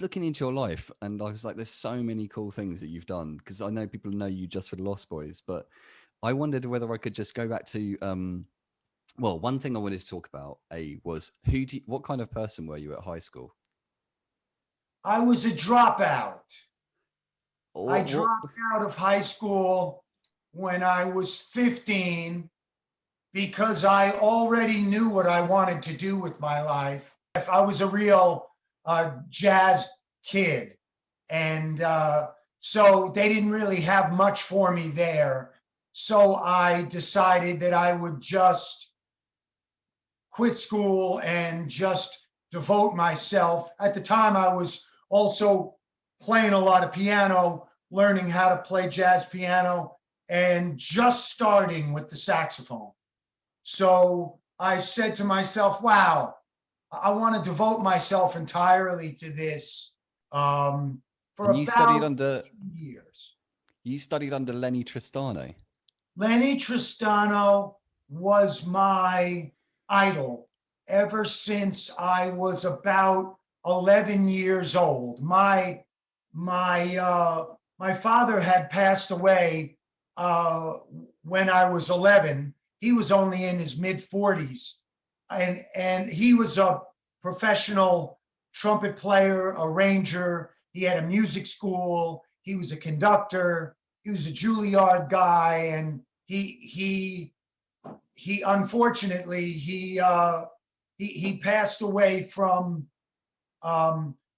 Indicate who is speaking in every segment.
Speaker 1: looking into your life, and I was like, there's so many cool things that you've done, because I know people know you just for the Lost Boys, but I wondered whether I could just go back to well, one thing I wanted to talk about was what kind of person were you at high school?
Speaker 2: I was a dropout. I
Speaker 1: What
Speaker 2: dropped out of high school when I was 15 because I already knew what I wanted to do with my life. If I was a real jazz kid, and so they didn't really have much for me there. So I decided that I would just quit school and just devote myself. At the time, I was also playing a lot of piano, learning how to play jazz piano, and just starting with the saxophone. So I said to myself, wow, I want to devote myself entirely to this for
Speaker 1: and
Speaker 2: about 2 years.
Speaker 1: you studied under Lenny Tristano.
Speaker 2: Lenny Tristano was my idol ever since I was about 11 years old. My father had passed away when I was 11. He was only in his mid 40s, and he was a professional trumpet player, arranger. He had a music school. He was a conductor. He was a Juilliard guy, and he unfortunately he passed away from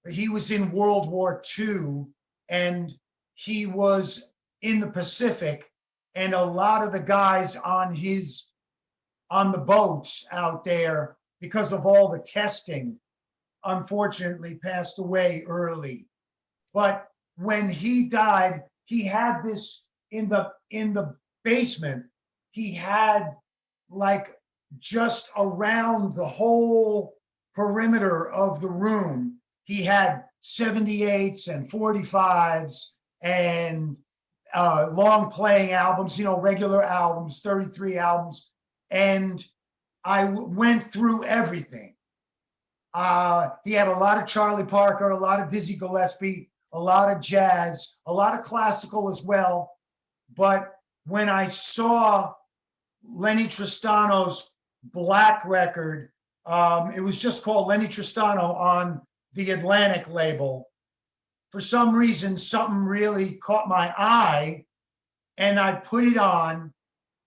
Speaker 2: he was in World War II, and he was in the Pacific, and a lot of the guys on the boats out there, because of all the testing, unfortunately passed away early. But when he died, he had this in the basement. He had, like, just around the whole perimeter of the room, he had 78s and 45s and long playing albums, regular albums, 33 albums. And I went through everything. He had a lot of Charlie Parker, a lot of Dizzy Gillespie, a lot of jazz, a lot of classical as well. But when I saw Lenny Tristano's Black record, it was just called Lenny Tristano on the Atlantic label. For some reason, something really caught my eye, and I put it on,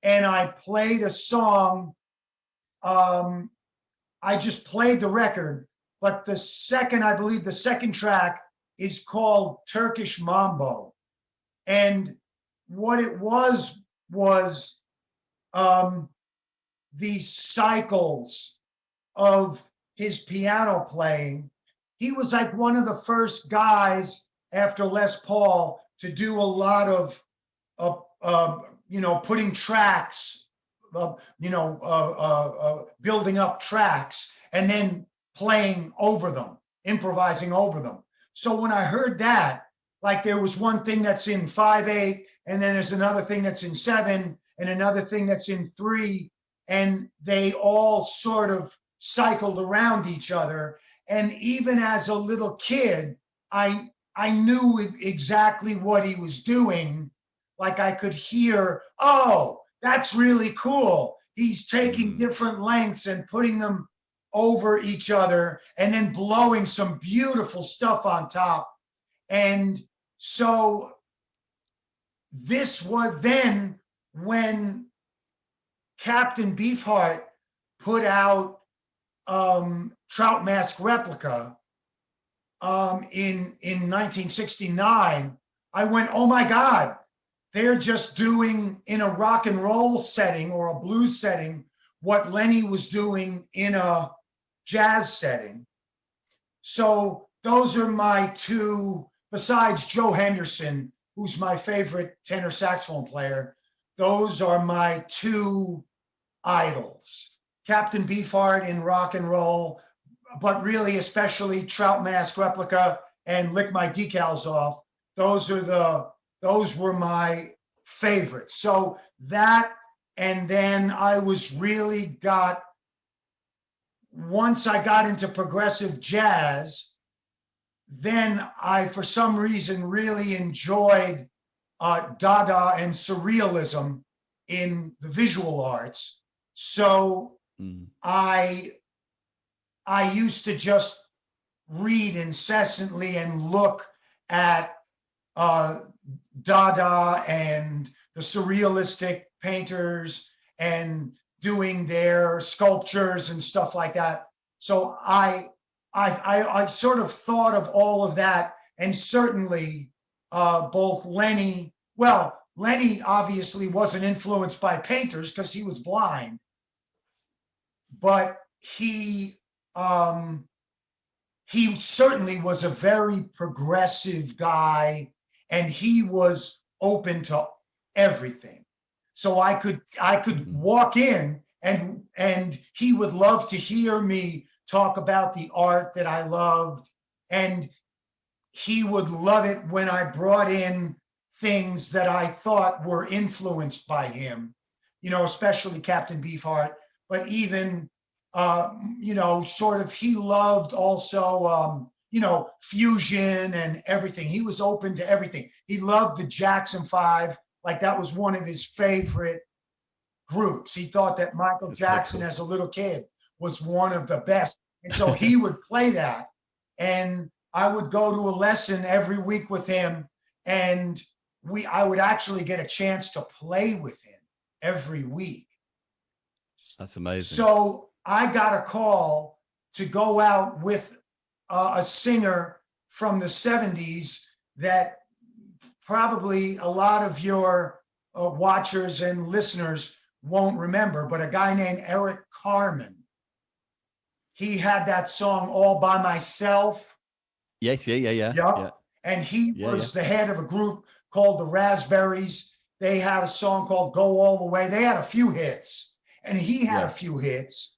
Speaker 2: and I played a song. I just played the record, but I believe the second track is called Turkish Mambo. And what it was these cycles of his piano playing. He was like one of the first guys after Les Paul to do a lot of putting tracks, building up tracks and then playing over them, improvising over them. So when I heard that, like, there was one thing that's in 5/8, and then there's another thing that's in 7, and another thing that's in 3, and they all sort of cycled around each other. And even as a little kid, I knew exactly what he was doing. Like, I could hear, oh, that's really cool. He's taking different lengths and putting them over each other and then blowing some beautiful stuff on top. And so this was then when Captain Beefheart put out Trout Mask Replica in 1969, I went, oh my God, they're just doing in a rock and roll setting or a blues setting what Lenny was doing in a jazz setting. So those are my two, besides Joe Henderson, who's my favorite tenor saxophone player. Those are my two idols. Captain Beefheart in rock and roll, but really especially Trout Mask Replica and Lick My Decals Off. Those were my favorites. So that, and then I was really once I got into progressive jazz, then I, for some reason, really enjoyed Dada and surrealism in the visual arts. So I used to just read incessantly and look at Dada and the surrealistic painters and doing their sculptures and stuff like that. So I sort of thought of all of that, and certainly both Lenny. Well, Lenny obviously wasn't influenced by painters because he was blind, but he certainly was a very progressive guy, and he was open to everything. So I could walk in, and he would love to hear me talk about the art that I loved, and he would love it when I brought in things that I thought were influenced by him, especially Captain Beefheart, but even sort of, he loved also, fusion and everything. He was open to everything. He loved the Jackson 5. Like, that was one of his favorite groups. He thought that Michael Jackson, as a little kid, was one of the best. And so he would play that. And I would go to a lesson every week with him. And I would actually get a chance to play with him every week.
Speaker 1: That's amazing.
Speaker 2: So I got a call to go out with a singer from the 70s that probably a lot of your watchers and listeners won't remember, but a guy named Eric Carmen. He had that song All By Myself.
Speaker 1: Yes, yeah.
Speaker 2: Yep. And he was the head of a group called the Raspberries. They had a song called Go All the Way. They had a few hits, and he had a few hits.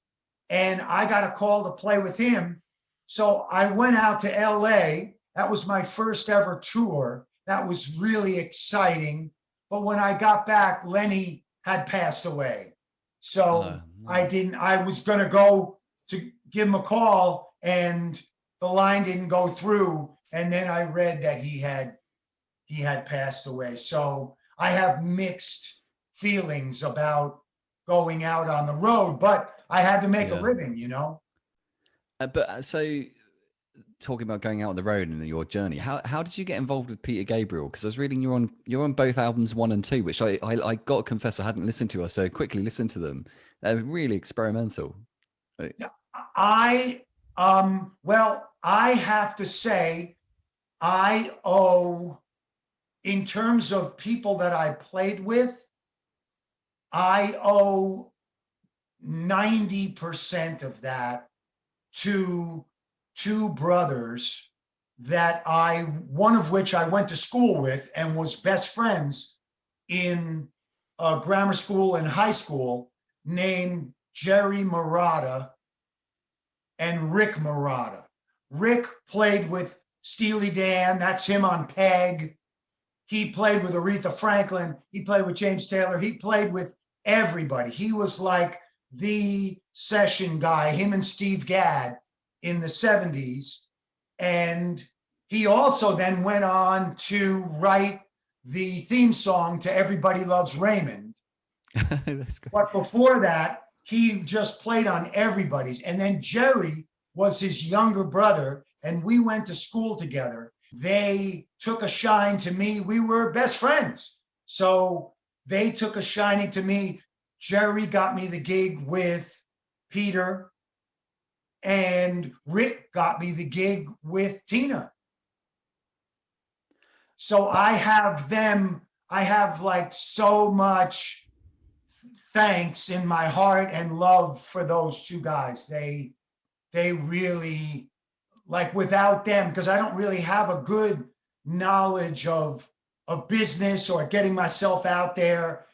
Speaker 2: And I got a call to play with him. So I went out to LA. That was my first ever tour. That was really exciting. But when I got back, Lenny had passed away. So I was going to go to give him a call, and the line didn't go through. And then I read that he had passed away. So I have mixed feelings about going out on the road, but I had to make a living,
Speaker 1: But so, talking about going out on the road and your journey, how did you get involved with Peter Gabriel? Because I was reading you're on both albums 1 and 2, which I got to confess I hadn't listened to. So quickly listened to them. They're really experimental.
Speaker 2: Well, I have to say, I owe, in terms of people that I played with, I owe 90% of that to two brothers that one of which I went to school with and was best friends in grammar school and high school, named Jerry Murata and Rick Murata. Rick played with Steely Dan. That's him on Peg. He played with Aretha Franklin. He played with James Taylor. He played with everybody. He was like the session guy, him and Steve Gadd in the 70s. And he also then went on to write the theme song to Everybody Loves Raymond.
Speaker 1: That's great.
Speaker 2: But before that, he just played on everybody's. And then Jerry was his younger brother, and we went to school together. They took a shine to me. We were best friends. So they took a shining to me. Jerry got me the gig with Peter, and Rick got me the gig with Tina. So I have like so much thanks in my heart and love for those two guys. They really, like, without them, because I don't really have a good knowledge of business or getting myself out there.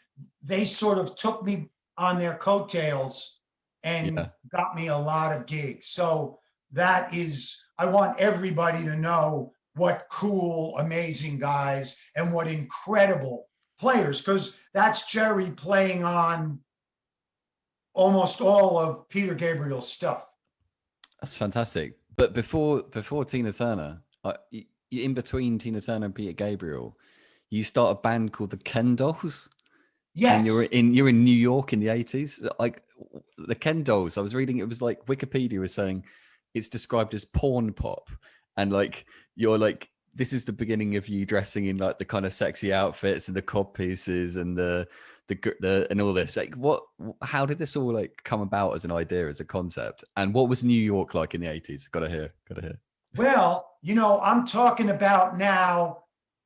Speaker 2: They sort of took me on their coattails and got me a lot of gigs. So that is, I want everybody to know what cool, amazing guys and what incredible players, because that's Jerry playing on almost all of Peter Gabriel's stuff.
Speaker 1: That's fantastic. But before Tina Turner, in between Tina Turner and Peter Gabriel, you start a band called the Ken Dolls. And
Speaker 2: Yes.
Speaker 1: you're in New York in the 80s. Like the Ken Dolls, I was reading, it was like Wikipedia was saying it's described as porn pop. And like you're like, this is the beginning of you dressing in like the kind of sexy outfits and the cod pieces and the and all this. Like how did this all like come about as an idea, as a concept? And what was New York like in the 80s? Gotta hear.
Speaker 2: Well, I'm talking about now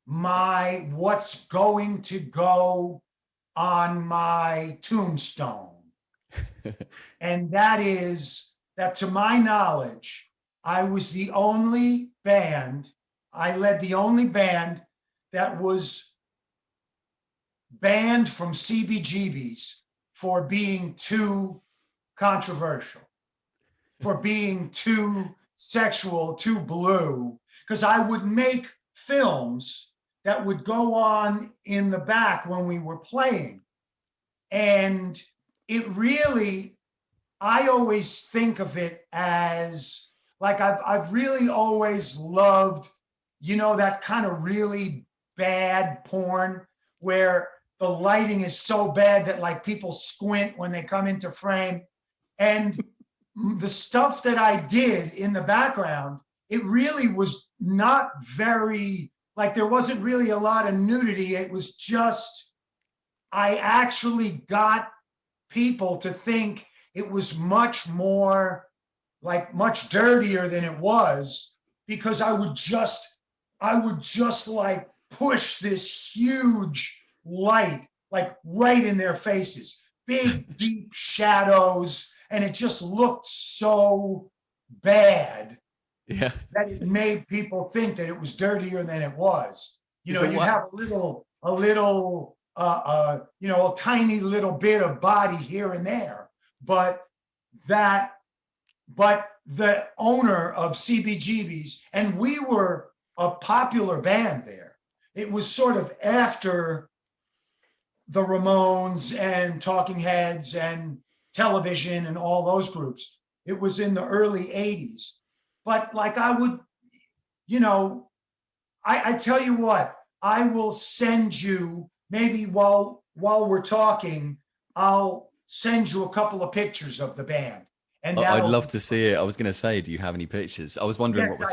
Speaker 2: what's going to go on my tombstone. And that is that, to my knowledge, I led the only band that was banned from CBGB's for being too controversial, for being too sexual, too blue, because I would make films that would go on in the back when we were playing. And it really, I always think of it as like I've really always loved, that kind of really bad porn where the lighting is so bad that like people squint when they come into frame. And the stuff that I did in the background, it really was not very, like there wasn't really a lot of nudity. It was just, I actually got people to think it was much more, like much dirtier than it was, because I would just like push this huge light, like right in their faces, big, deep shadows. And it just looked so bad that it made people think that it was dirtier than it was. You'd have a tiny little bit of body here and there, but the owner of CBGB's, and we were a popular band there. It was sort of after the Ramones and Talking Heads and Television and all those groups. It was in the early 80s. But like I would, I tell you what, I will send you, maybe while we're talking, I'll send you a couple of pictures of the band. And
Speaker 1: I'd love to see it. I was going to say, do you have any pictures? I was wondering
Speaker 2: Yes,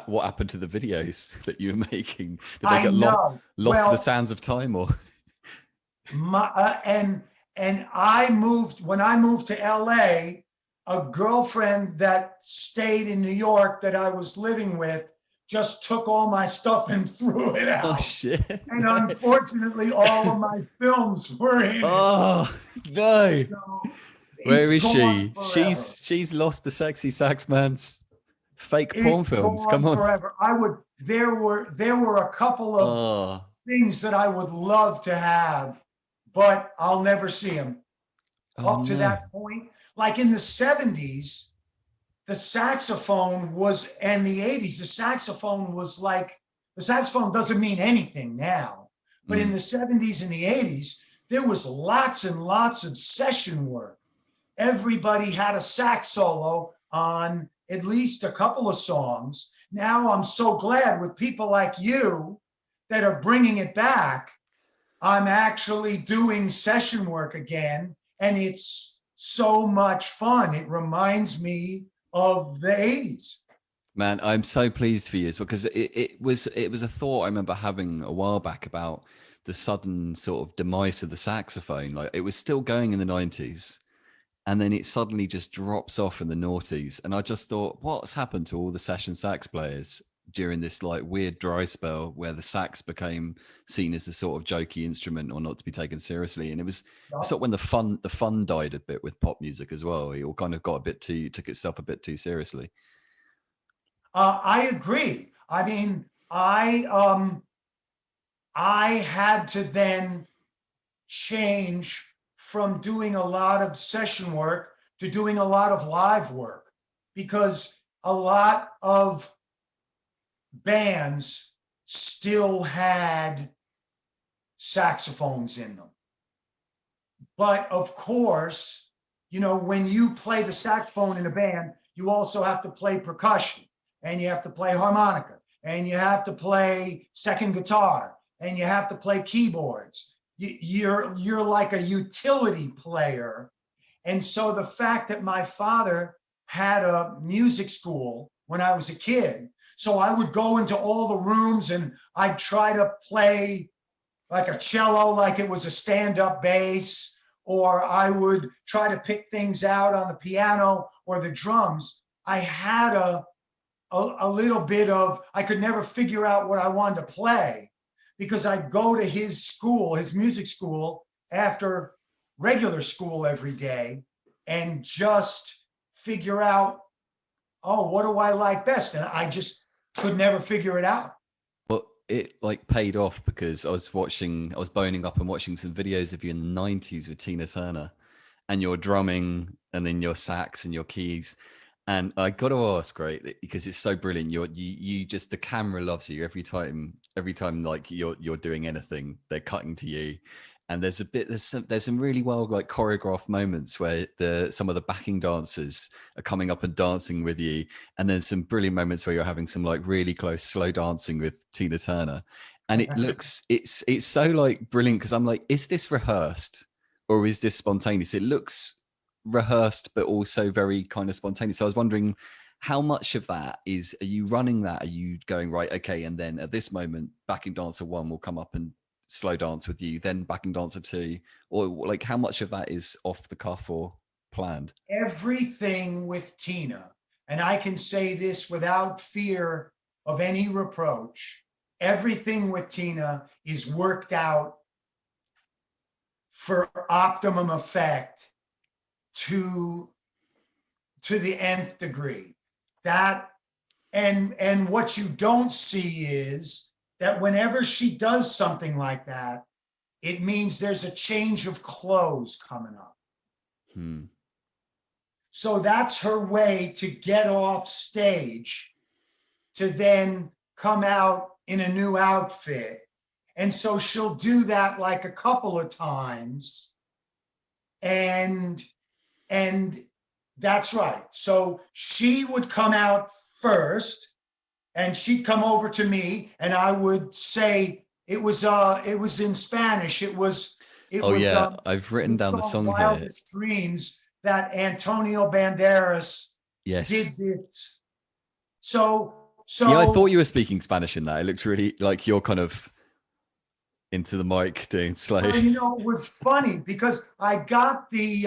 Speaker 1: what happened to the videos that you were making. Did they get lost to the sands of time, or?
Speaker 2: And when I moved to LA, a girlfriend that stayed in New York that I was living with just took all my stuff and threw it out.
Speaker 1: Oh shit!
Speaker 2: And unfortunately, all of my films were in it.
Speaker 1: Oh no!
Speaker 2: So
Speaker 1: where is she? She's lost the sexy sax man's fake porn films. Come on.
Speaker 2: Forever. There were a couple of things that I would love to have, but I'll never see them up to that point. Like in the 70s, the saxophone was, and the 80s, the saxophone doesn't mean anything now. But in the 70s and the 80s, there was lots and lots of session work. Everybody had a sax solo on at least a couple of songs. Now I'm so glad with people like you that are bringing it back. I'm actually doing session work again, and it's so much fun. It reminds me of the 80s.
Speaker 1: Man, I'm so pleased for you, because it was a thought I remember having a while back about the sudden sort of demise of the saxophone. Like it was still going in the 90s, and then it suddenly just drops off in the noughties. And I just thought, what's happened to all the session sax players during this like weird dry spell where the sax became seen as a sort of jokey instrument or not to be taken seriously? And it was sort of when the fun died a bit with pop music as well. It all kind of took itself a bit too seriously.
Speaker 2: I agree. I mean, I had to then change from doing a lot of session work to doing a lot of live work, because a lot of bands still had saxophones in them. But of course, when you play the saxophone in a band, you also have to play percussion, and you have to play harmonica, and you have to play second guitar, and you have to play keyboards. You're like a utility player. And so the fact that my father had a music school when I was a kid, so I would go into all the rooms and I'd try to play like a cello, like it was a stand-up bass, or I would try to pick things out on the piano or the drums. I had a little bit of, I could never figure out what I wanted to play because I'd go to his school, his music school, after regular school every day and just figure out, oh, what do I like best? And I just could never figure it out.
Speaker 1: Well, it like paid off because I was boning up and watching some videos of you in the 90s with Tina Turner and your drumming and then your sax and your keys. And I got to ask, right, because it's so brilliant. You just, the camera loves you every time like you're doing anything, they're cutting to you. And there's some really well like choreographed moments where some of the backing dancers are coming up and dancing with you, and then some brilliant moments where you're having some like really close slow dancing with Tina Turner, and it's so like brilliant because I'm like, is this rehearsed or is this spontaneous? It looks rehearsed but also very kind of spontaneous. So I was wondering, how much of that are you running that? Are you going, right, okay, and then at this moment backing dancer 1 will come up and slow dance with you, then backing dancer 2, or like how much of that is off the cuff or planned?
Speaker 2: Everything with Tina, and I can say this without fear of any reproach, everything with Tina is worked out for optimum effect to the nth degree. That and what you don't see is that whenever she does something like that, it means there's a change of clothes coming up. So that's her way to get off stage to then come out in a new outfit. And so she'll do that like a couple of times. And that's right. So she would come out first and she'd come over to me and I would say, it was in Spanish.
Speaker 1: I've written down the song
Speaker 2: Wildest Dreams that Antonio Banderas did this. So
Speaker 1: yeah, I thought you were speaking Spanish in that. It looked really like you're kind of into the mic doing slow.
Speaker 2: Well, you know, it was funny because I got the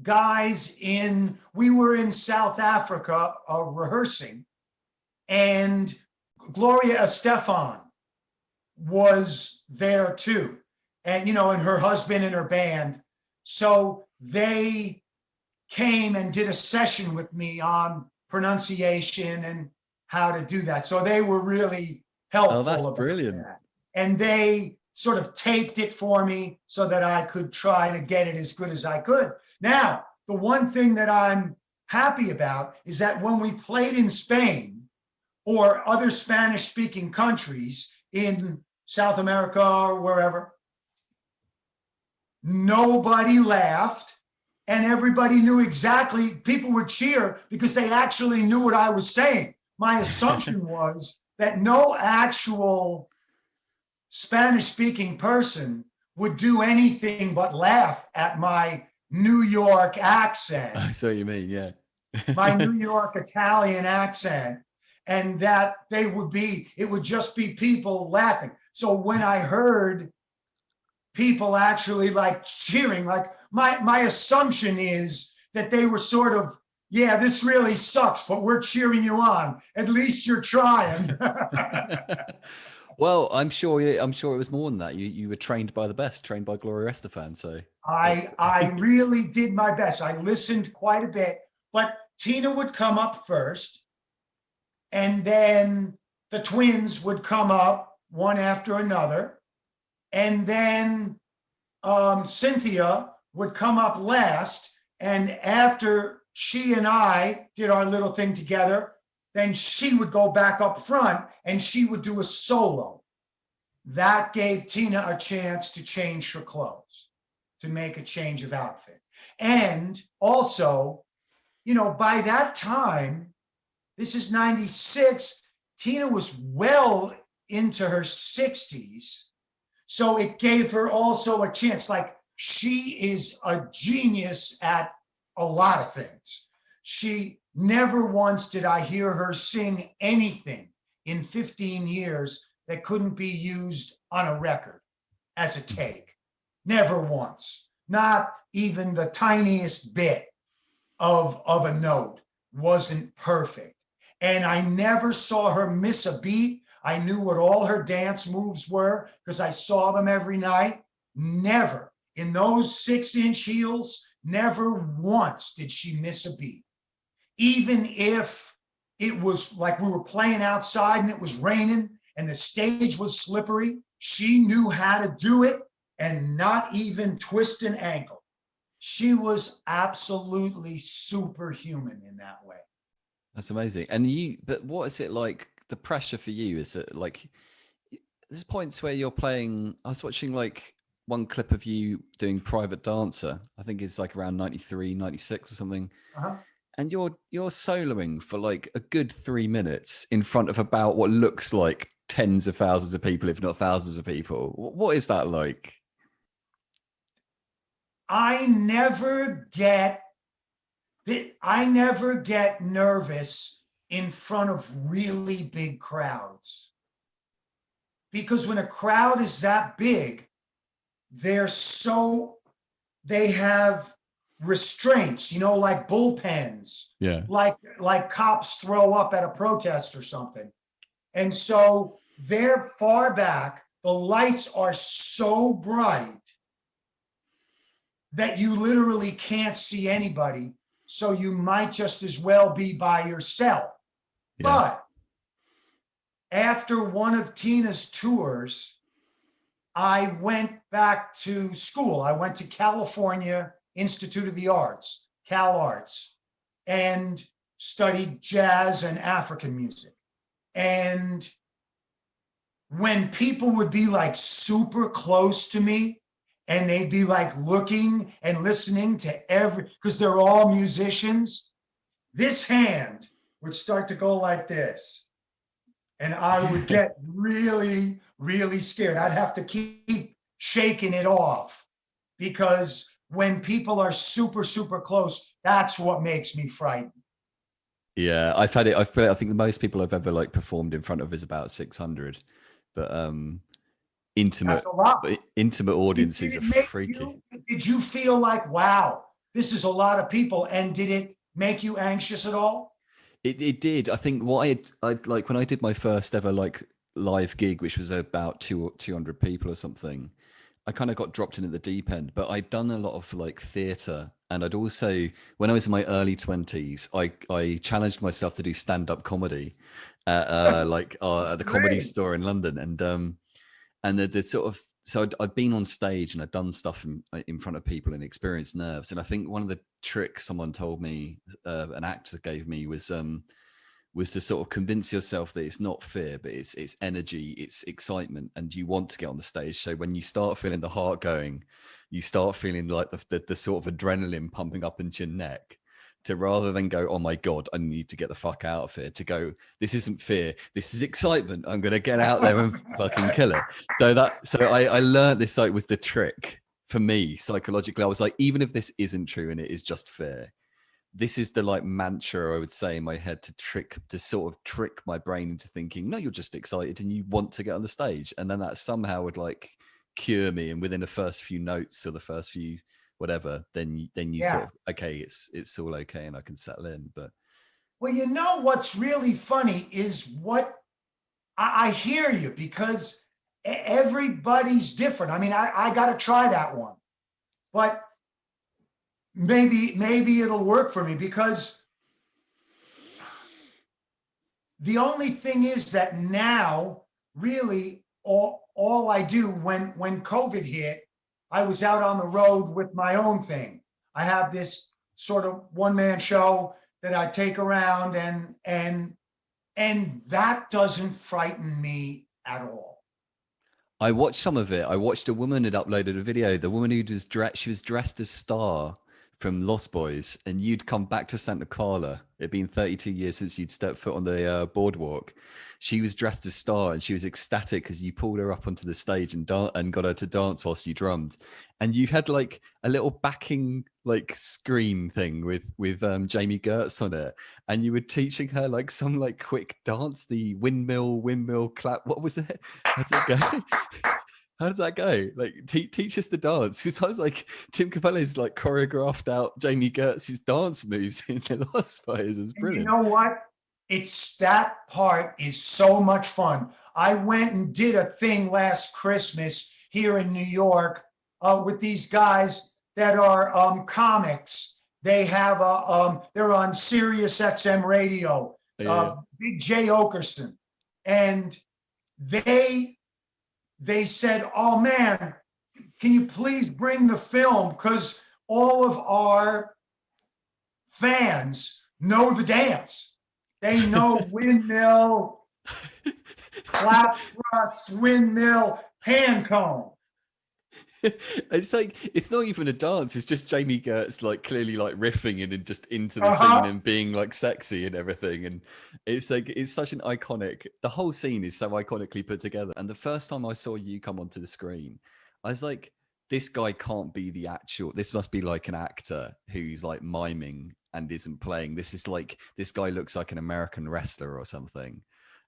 Speaker 2: guys we were in South Africa rehearsing, and Gloria Estefan was there too. And, you know, and her husband and her band. So they came and did a session with me on pronunciation and how to do that. So they were really helpful.
Speaker 1: Oh, that's brilliant.
Speaker 2: That. And they sort of taped it for me so that I could try to get it as good as I could. Now, the one thing that I'm happy about is that when we played in Spain or other Spanish-speaking countries in South America or wherever, nobody laughed and everybody knew exactly, people would cheer because they actually knew what I was saying. My assumption was that no actual Spanish-speaking person would do anything but laugh at my New York accent.
Speaker 1: I see what you mean, yeah.
Speaker 2: My New York Italian accent, and that it would just be people laughing. So when I heard people actually like cheering, like my assumption is that they were sort of, yeah, this really sucks, but we're cheering you on. At least you're trying.
Speaker 1: Well, I'm sure it was more than that. You were trained by the best, trained by Gloria Estefan. So
Speaker 2: I really did my best. I listened quite a bit, but Tina would come up first, and then the twins would come up one after another, and then Cynthia would come up last, and after she and I did our little thing together, then she would go back up front and she would do a solo. That gave Tina a chance to change her clothes, to make a change of outfit. And also, you know, by that time, This is 96. Tina was well into her 60s. So it gave her also a chance. Like, she is a genius at a lot of things. She never once did I hear her sing anything in 15 years that couldn't be used on a record as a take. Never once. Not even the tiniest bit of a note wasn't perfect. And I never saw her miss a beat. I knew what all her dance moves were because I saw them every night. Never in those 6-inch heels, never once did she miss a beat. Even if it was like we were playing outside and it was raining and the stage was slippery, she knew how to do it and not even twist an ankle. She was absolutely superhuman in that way.
Speaker 1: That's amazing. But what is it like, the pressure for you? Is it like, there's points where you're playing, I was watching like one clip of you doing Private Dancer. I think it's like around 93, 96 or something.
Speaker 2: Uh-huh.
Speaker 1: And you're soloing for like a good 3 minutes in front of about what looks like tens of thousands of people, if not thousands of people. What is that like?
Speaker 2: I never get nervous in front of really big crowds. Because when a crowd is that big, they have restraints, like bullpens, like cops throw up at a protest or something. And so they're far back. The lights are so bright that you literally can't see anybody. So you might just as well be by yourself. Yeah. But after one of Tina's tours, I went back to school. I went to California Institute of the Arts, Cal Arts, and studied jazz and African music. And when people would be like super close to me and they'd be like looking and listening to because they're all musicians, this hand would start to go like this. And I would get really, really scared. I'd have to keep shaking it off because when people are super, super close, that's what makes me frightened.
Speaker 1: Yeah, I think the most people I've ever like performed in front of is about 600, but intimate audiences are freaky.
Speaker 2: Did you feel like, wow, this is a lot of people, and did it make you anxious at all?
Speaker 1: It did. I think what I like when I did my first ever like live gig, which was about 200 people or something, I kind of got dropped in at the deep end. But I'd done a lot of like theatre, and I'd also, when I was in my early 20s, I challenged myself to do stand-up comedy at at the Comedy Store in London, and the sort of, so I'd been on stage and I'd done stuff in front of people and experienced nerves. And I think one of the tricks someone told me, an actor gave me, was to sort of convince yourself that it's not fear, but it's energy, it's excitement, and you want to get on the stage. So when you start feeling the heart going, you start feeling like the sort of adrenaline pumping up into your neck, to rather than go, oh my God, I need to get the fuck out of here, to go, this isn't fear, this is excitement. I'm going to get out there and fucking kill it. So I learned this, like, was the trick for me psychologically. I was like, even if this isn't true and it is just fear, this is the like mantra I would say in my head to sort of trick my brain into thinking, no, you're just excited and you want to get on the stage. And then that somehow would like cure me. And within the first few notes or the first few whatever, then you sort of, okay, it's all okay and I can settle in. But
Speaker 2: well, you know what's really funny is what I hear you, because everybody's different. I mean, I got to try that one, but maybe it'll work for me, because the only thing is that now really all I do when COVID hit, I was out on the road with my own thing. I have this sort of one-man show that I take around, and that doesn't frighten me at all.
Speaker 1: I watched some of it. I watched a woman had uploaded a video. The woman who was she was dressed as Star from Lost Boys, and you'd come back to Santa Carla. It'd been 32 years since you'd stepped foot on the boardwalk. She was dressed as Star, and she was ecstatic because you pulled her up onto the stage and got her to dance whilst you drummed. And you had like a little backing like screen thing with Jamie Gertz on it, and you were teaching her like some like quick dance, the windmill clap. What was it? How's it go? How does that go? Like, teach us the dance. Because I was like, Tim Cappello's like choreographed out Jamie Gertz's dance moves in the Lost Boys. It's brilliant.
Speaker 2: And you know what? It's that part is so much fun. I went and did a thing last Christmas here in New York with these guys that are comics. They have they're on Sirius XM radio. Big Jay Okerson, and they said, "Oh man, can you please bring the film? Because all of our fans know the dance. They know windmill, clap thrust, windmill, hand comb."
Speaker 1: It's like, it's not even a dance. It's just Jamie Gertz like clearly like riffing and just into the scene and being like sexy and everything. And it's like, it's such an iconic, the whole scene is so iconically put together. And the first time I saw you come onto the screen, I was like, this guy can't be the actual, this must be like an actor who's like miming and isn't playing. This is like, this guy looks like an American wrestler or something.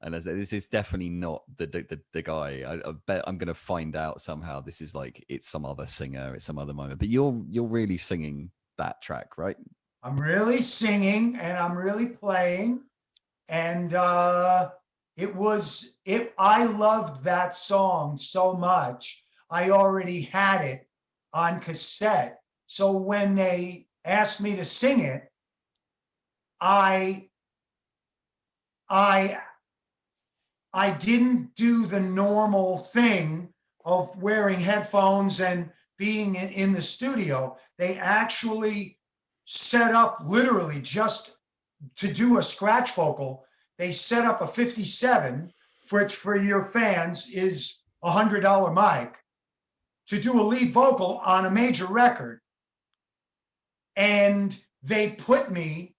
Speaker 1: And I said, this is definitely not the guy. I bet I'm going to find out somehow. This is like, it's some other singer, it's some other moment. But you're really singing that track, right?
Speaker 2: I'm really singing and I'm really playing. And I loved that song so much. I already had it on cassette. So when they asked me to sing it, I didn't do the normal thing of wearing headphones and being in the studio. They actually set up, literally just to do a scratch vocal, they set up a 57, which for your fans is a $100 mic, to do a lead vocal on a major record. And they put me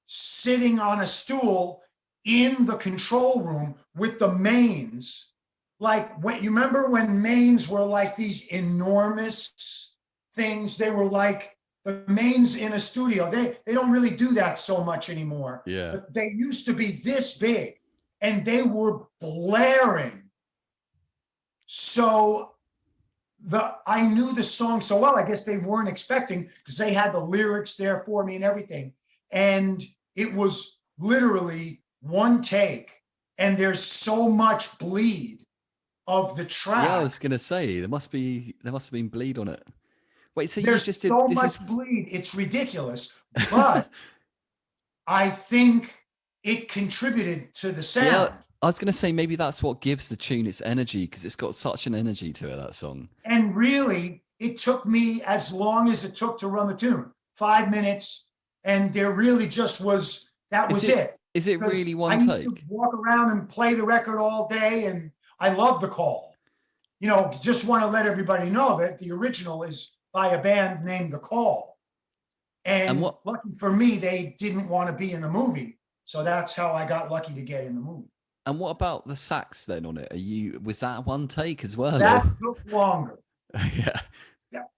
Speaker 2: sitting on a stool in the control room with the mains. Like, when you remember when mains were like these enormous things? They were like the mains in a studio. They don't really do that so much anymore.
Speaker 1: Yeah.
Speaker 2: But they used to be this big and they were blaring. So I knew the song so well. I guess they weren't expecting, because they had the lyrics there for me and everything. And it was literally one take, and there's so much bleed of the track.
Speaker 1: Yeah, I was gonna say there must have been bleed on it. Wait, so
Speaker 2: there's
Speaker 1: you just
Speaker 2: so much bleed, it's ridiculous. But I think it contributed to the sound.
Speaker 1: Yeah, I was gonna say maybe that's what gives the tune its energy, because it's got such an energy to it, that song.
Speaker 2: And really, it took me as long as it took to run the tune, 5 minutes, and there really just was, that was it.
Speaker 1: Is it really one
Speaker 2: take?
Speaker 1: take?
Speaker 2: I used to walk around and play the record all day, and I love The Call. You know, just want to let everybody know that the original is by a band named The Call. And lucky for me, they didn't want to be in the movie. So that's how I got lucky to get in the movie.
Speaker 1: And what about the sax then on it? Was that one take as well?
Speaker 2: That took longer.
Speaker 1: Yeah.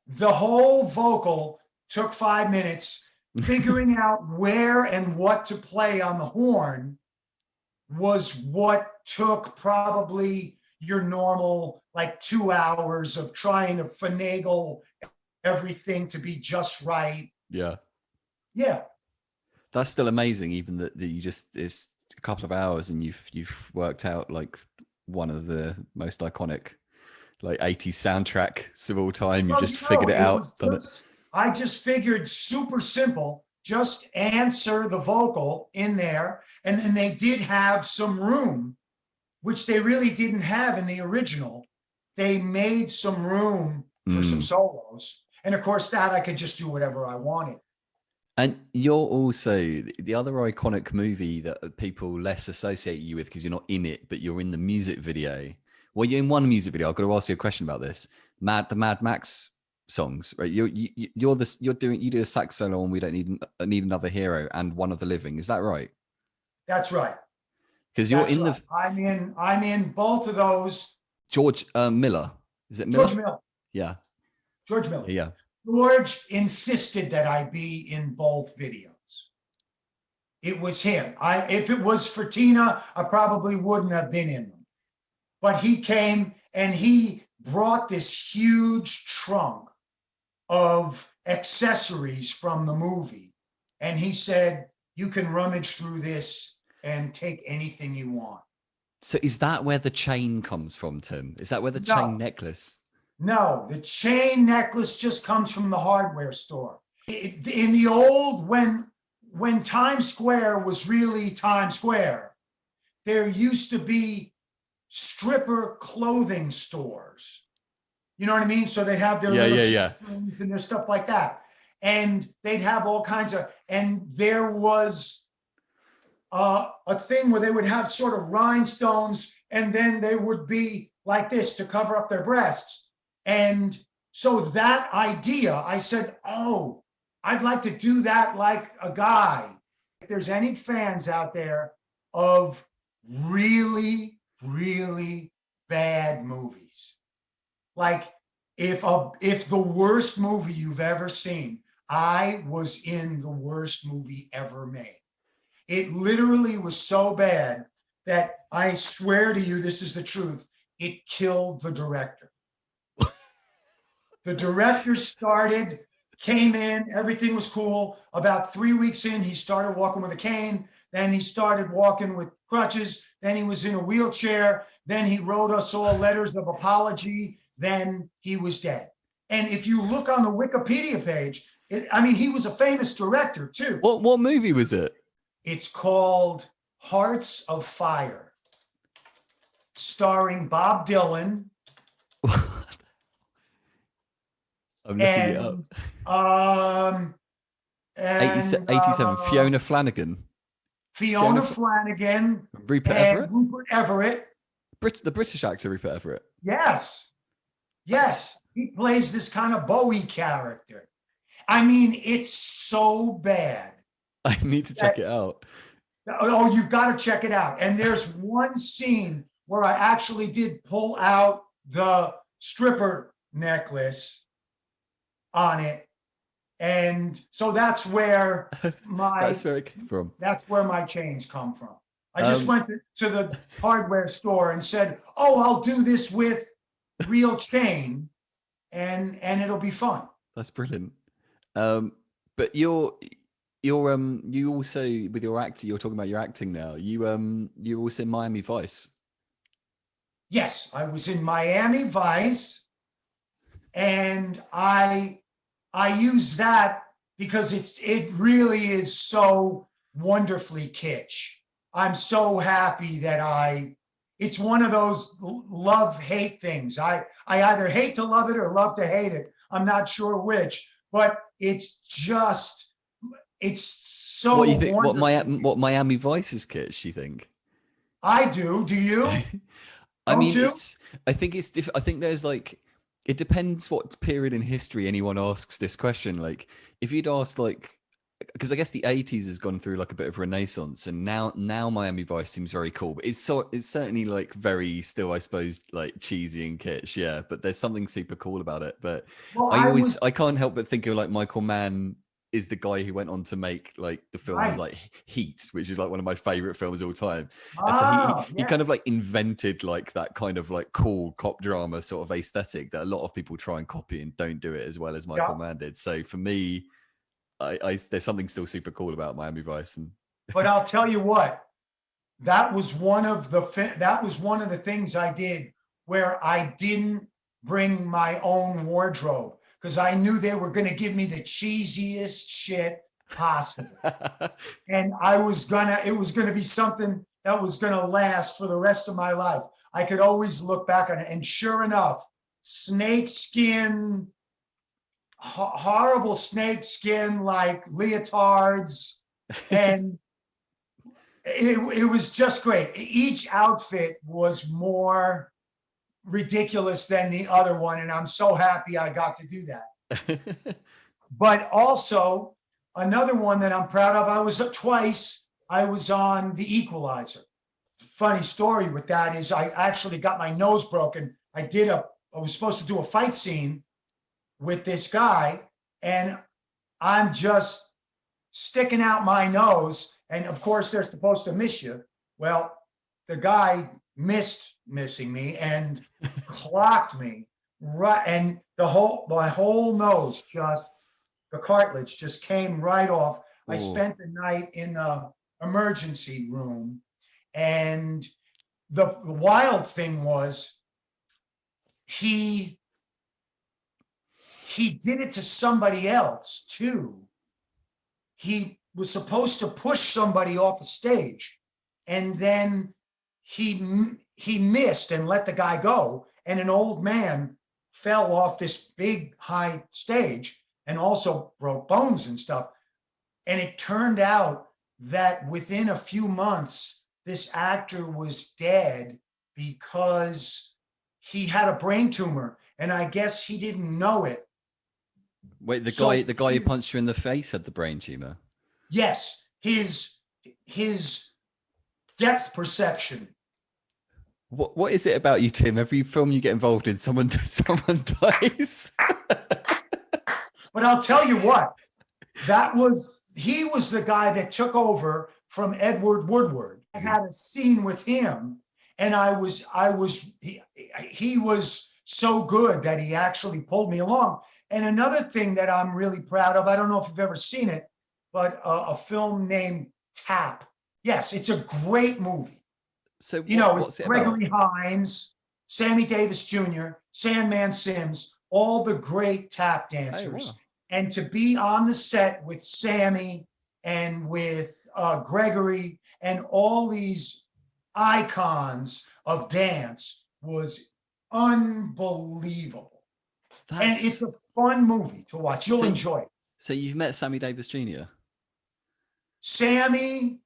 Speaker 2: The whole vocal took 5 minutes. Figuring out where and what to play on the horn was what took probably your normal like 2 hours of trying to finagle everything to be just right.
Speaker 1: Yeah.
Speaker 2: Yeah.
Speaker 1: That's still amazing, even that you just, it's a couple of hours and you've worked out like one of the most iconic like 80s soundtracks of all time. You just figured it out.
Speaker 2: I just figured super simple, just answer the vocal in there. And then they did have some room, which they really didn't have in the original. They made some room for some solos. And of course that I could just do whatever I wanted.
Speaker 1: And you're also the other iconic movie that people less associate you with because you're not in it, but you're in the music video. Well, you're in one music video. I've got to ask you a question about this. The Mad Max songs, right? You do a sax solo on "We Don't Need Another Hero" and "One of the Living." Is that right?
Speaker 2: That's right.
Speaker 1: Because you're
Speaker 2: That's
Speaker 1: in
Speaker 2: right.
Speaker 1: the
Speaker 2: I'm in both of those.
Speaker 1: George Miller. Is it Miller?
Speaker 2: George Miller.
Speaker 1: Yeah.
Speaker 2: George Miller.
Speaker 1: Yeah.
Speaker 2: George insisted that I be in both videos. It was him. If it was for Tina, I probably wouldn't have been in them. But he came and he brought this huge trunk of accessories from the movie. And he said, you can rummage through this and take anything you want.
Speaker 1: So is that where the chain comes from, Tim? Is that where the chain necklace?
Speaker 2: No, the chain necklace just comes from the hardware store. In the old, when Times Square was really Times Square, there used to be stripper clothing stores. You know what I mean? So they'd have their little strings and their stuff like that. And they'd have all kinds of, and there was a thing where they would have sort of rhinestones and then they would be like this to cover up their breasts. And so that idea, I said, oh, I'd like to do that like a guy. If there's any fans out there of really, really bad movies, like if the worst movie you've ever seen, I was in the worst movie ever made. It literally was so bad that I swear to you, this is the truth, it killed the director. The director came in, everything was cool. About 3 weeks in, he started walking with a cane. Then he started walking with crutches. Then he was in a wheelchair. Then he wrote us all letters of apology. Then he was dead. And if you look on the Wikipedia page, he was a famous director too.
Speaker 1: What movie was it?
Speaker 2: It's called Hearts of Fire, starring Bob Dylan.
Speaker 1: I'm looking it up. 87. Fiona Flanagan.
Speaker 2: Fiona Flanagan.
Speaker 1: Rupert Everett.
Speaker 2: Rupert Everett.
Speaker 1: The British actor Rupert Everett.
Speaker 2: Yes. He plays this kind of Bowie character. It's so bad.
Speaker 1: I need to check it out.
Speaker 2: Oh, you've got to check it out. And there's one scene where I actually did pull out the stripper necklace on it. And so that's where
Speaker 1: that's where it came from.
Speaker 2: That's where my chains come from. I just went to the hardware store and said, oh, I'll do this with real chain and it'll be fun.
Speaker 1: That's brilliant. But you also, with your acting, you're talking about your acting now. You're also in Miami Vice.
Speaker 2: Yes, I was in Miami Vice, and I use that because it really is so wonderfully kitsch. I'm so happy that it's one of those love-hate things. I either hate to love it or love to hate it. I'm not sure which, but it's so.
Speaker 1: What you think? What Miami Vice is kitsch? You think?
Speaker 2: I do. Do you?
Speaker 1: I think there's like, it depends what period in history anyone asks this question. Like, if you'd asked because I guess the 80s has gone through like a bit of renaissance, and now Miami Vice seems very cool, but it's certainly like very still, I suppose, like cheesy and kitsch, yeah. But there's something super cool about it. But I can't help but think of like Michael Mann is the guy who went on to make like the films like Heat, which is like one of my favorite films of all time. And so he kind of like invented like that kind of like cool cop drama sort of aesthetic that a lot of people try and copy and don't do it as well as Michael Mann did. So for me, there's something still super cool about Miami Vice.
Speaker 2: But I'll tell you what, that was one of the things I did where I didn't bring my own wardrobe, because I knew they were going to give me the cheesiest shit possible. And it was going to be something that was going to last for the rest of my life. I could always look back on it. And sure enough, snakeskin, horrible snakeskin, like leotards. And it was just great. Each outfit was more ridiculous than the other one, and I'm so happy I got to do that. But also another one that I'm proud of, I was on The Equalizer. Funny story with that is I actually got my nose broken. I was supposed to do a fight scene with this guy, and I'm just sticking out my nose. And of course, they're supposed to miss you. Well, the guy missing me and clocked me right, and my whole nose, just the cartilage just came right off.
Speaker 1: Ooh.
Speaker 2: I spent the night in the emergency room, and the wild thing was he did it to somebody else too. He was supposed to push somebody off a stage, and then he missed and let the guy go, and an old man fell off this big high stage and also broke bones and stuff. And it turned out that within a few months, this actor was dead because he had a brain tumor, and I guess he didn't know it.
Speaker 1: Wait, the guy who punched you in the face had the brain tumor?
Speaker 2: Yes, his depth perception.
Speaker 1: What is it about you, Tim? Every film you get involved in, someone dies.
Speaker 2: But I'll tell you what, he was the guy that took over from Edward Woodward. I had a scene with him, and he was so good that he actually pulled me along. And another thing that I'm really proud of, I don't know if you've ever seen it, but a film named Tap. Yes, it's a great movie.
Speaker 1: So
Speaker 2: it's Gregory Hines, Sammy Davis Jr., Sandman Sims, all the great tap dancers. Oh, wow. And to be on the set with Sammy and with Gregory and all these icons of dance was unbelievable. And it's a fun movie to watch. You'll enjoy it.
Speaker 1: So you've met Sammy Davis Jr.?
Speaker 2: Sammy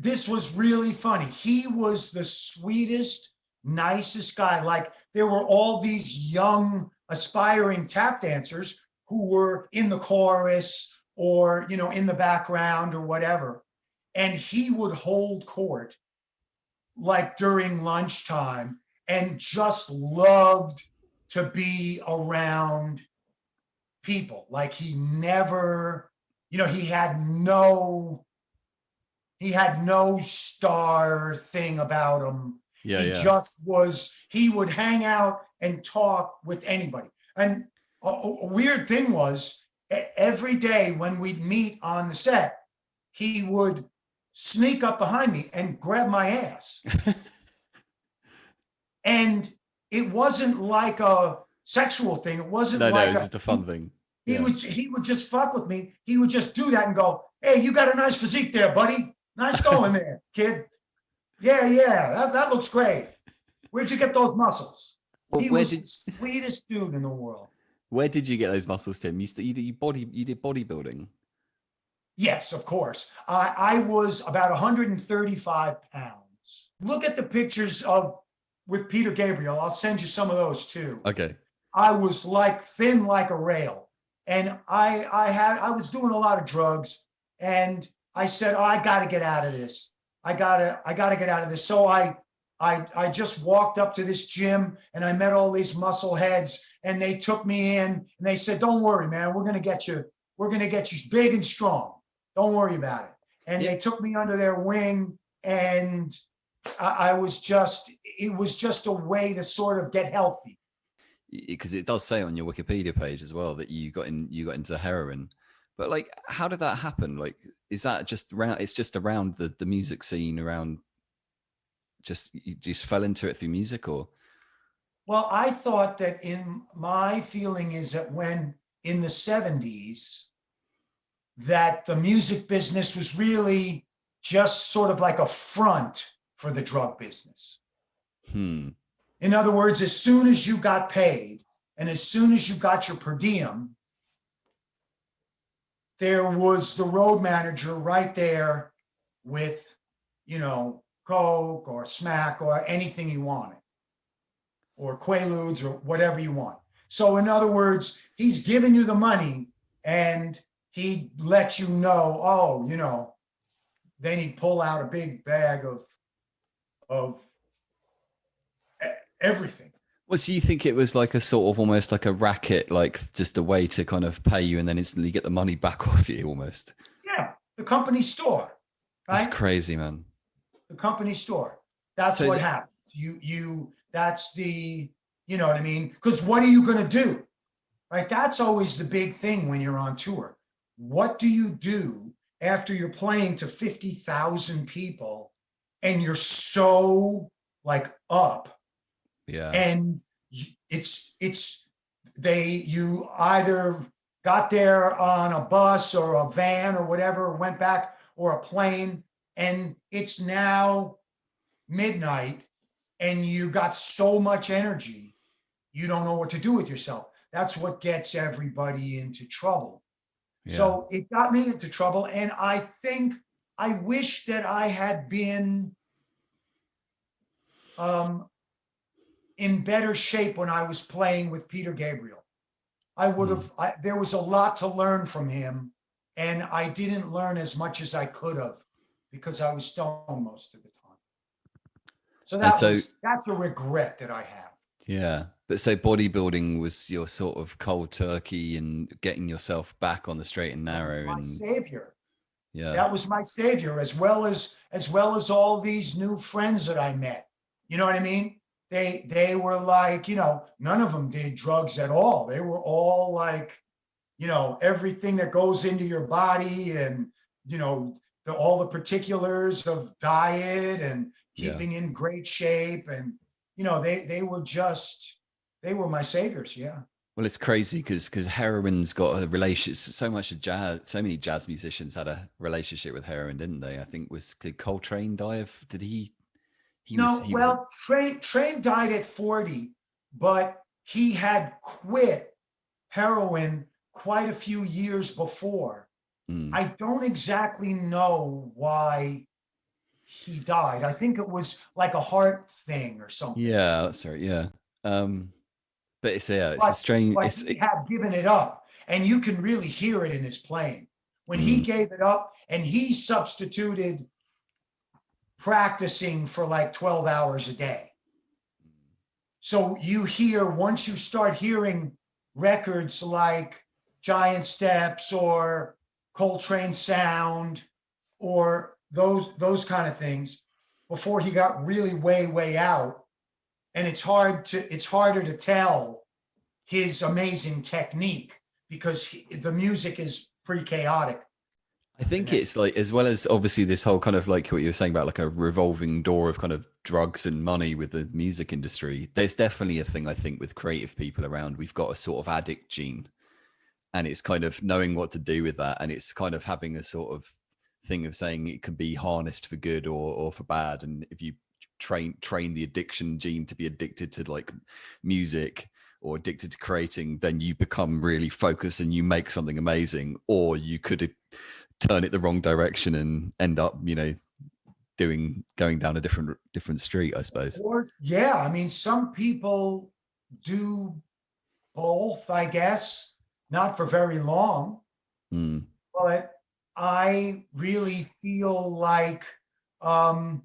Speaker 2: this was really funny. He was the sweetest, nicest guy. Like, there were all these young, aspiring tap dancers who were in the chorus or, in the background or whatever. And he would hold court like during lunchtime and just loved to be around people. Like, he never, he had no star thing about him. He would hang out and talk with anybody. And a weird thing was, every day when we'd meet on the set, he would sneak up behind me and grab my ass. And it wasn't like a sexual thing. It wasn't
Speaker 1: it was just a fun thing.
Speaker 2: He would just fuck with me. He would just do that and go, "Hey, you got a nice physique there, buddy. Nice going there, kid. Yeah, that looks great. Where'd you get those muscles?" Well, he was the sweetest dude in the world.
Speaker 1: Where did you get those muscles, Tim? You did bodybuilding?
Speaker 2: Yes, of course. I was about 135 pounds. Look at the pictures with Peter Gabriel. I'll send you some of those too.
Speaker 1: Okay.
Speaker 2: I was thin like a rail, and I was doing a lot of drugs, and I said, "Oh, I got to get out of this. I gotta get out of this." So I just walked up to this gym, and I met all these muscle heads, and they took me in, and they said, "Don't worry, man. We're gonna get you big and strong. Don't worry about it." And they took me under their wing, and it was just a way to sort of get healthy.
Speaker 1: Because it does say on your Wikipedia page as well that you got into heroin. But like, how did that happen? Like, is that just around? It's just around the music scene, around. You just fell into it through music, or?
Speaker 2: Well, I thought that my feeling is that when in the 70s, that the music business was really just sort of like a front for the drug business. In other words, as soon as you got paid and as soon as you got your per diem, there was the road manager right there with, Coke or Smack or anything you wanted, or Quaaludes or whatever you want. So in other words, he's giving you the money and he lets you know, oh, then he'd pull out a big bag of everything.
Speaker 1: Well, so you think it was like a sort of almost like a racket, like just a way to kind of pay you and then instantly get the money back off you almost?
Speaker 2: Yeah, the company store,
Speaker 1: That's
Speaker 2: right?
Speaker 1: crazy, man.
Speaker 2: The company store. That's
Speaker 1: So
Speaker 2: what happens. That's the, you know what I mean? Because what are you going to do? Right? That's always the big thing when you're on tour. What do you do after you're playing to 50,000 people and you're so like up?
Speaker 1: yeah.
Speaker 2: And you either got there on a bus or a van or whatever, went back, or a plane, and it's now midnight and you got so much energy, you don't know what to do with yourself. That's what gets everybody into trouble.
Speaker 1: Yeah.
Speaker 2: So it got me into trouble. And I wish that I had been in better shape when I was playing with Peter Gabriel. There was a lot to learn from him, and I didn't learn as much as I could have because I was stoned most of the time. So that's a regret that I have.
Speaker 1: Yeah. But so bodybuilding was your sort of cold turkey and getting yourself back on the straight and
Speaker 2: That was
Speaker 1: narrow.
Speaker 2: my
Speaker 1: And
Speaker 2: savior.
Speaker 1: yeah.
Speaker 2: That was my savior, as well as all these new friends that I met. You know what I mean? They were like, none of them did drugs at all. They were all like, everything that goes into your body, and all the particulars of diet and keeping in great shape, and they were my saviors. Yeah.
Speaker 1: Well, it's crazy because heroin's got a relationship. So much of jazz, so many jazz musicians had a relationship with heroin, didn't they? I think did Coltrane die of? Did he?
Speaker 2: No,
Speaker 1: He was.
Speaker 2: well, Train died at 40, but he had quit heroin quite a few years before. I don't exactly know why he died. I think it was like a heart thing or something.
Speaker 1: Yeah, that's right. Yeah. But it's a strange.
Speaker 2: But he had given it up, and you can really hear it in his playing when he gave it up, and he substituted practicing for like 12 hours a day. So once you start hearing records like Giant Steps or Coltrane Sound or those kind of things, before he got really way out, and it's harder to tell his amazing technique because the music is pretty chaotic.
Speaker 1: I think it's like, as well as obviously this whole kind of like what you were saying about like a revolving door of kind of drugs and money with the music industry. There's definitely a thing, I think, with creative people around. We've got a sort of addict gene, and it's kind of knowing what to do with that. And it's kind of having a sort of thing of saying it can be harnessed for good or for bad. And if you train the addiction gene to be addicted to like music or addicted to creating, then you become really focused and you make something amazing. Or you could turn it the wrong direction and end up, going down a different street, I suppose.
Speaker 2: Yeah, I mean, some people do both, I guess, not for very long. But I really feel like, I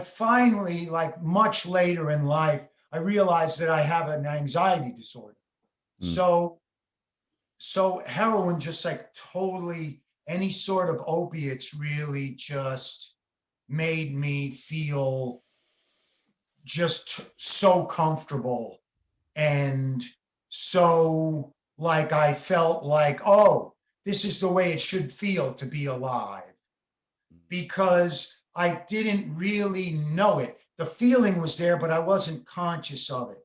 Speaker 2: finally, like much later in life, I realized that I have an anxiety disorder. So heroin just like totally, any sort of opiates really just made me feel just so comfortable, and so like I felt like, oh, this is the way it should feel to be alive, because I didn't really know it. The feeling was there, but I wasn't conscious of it.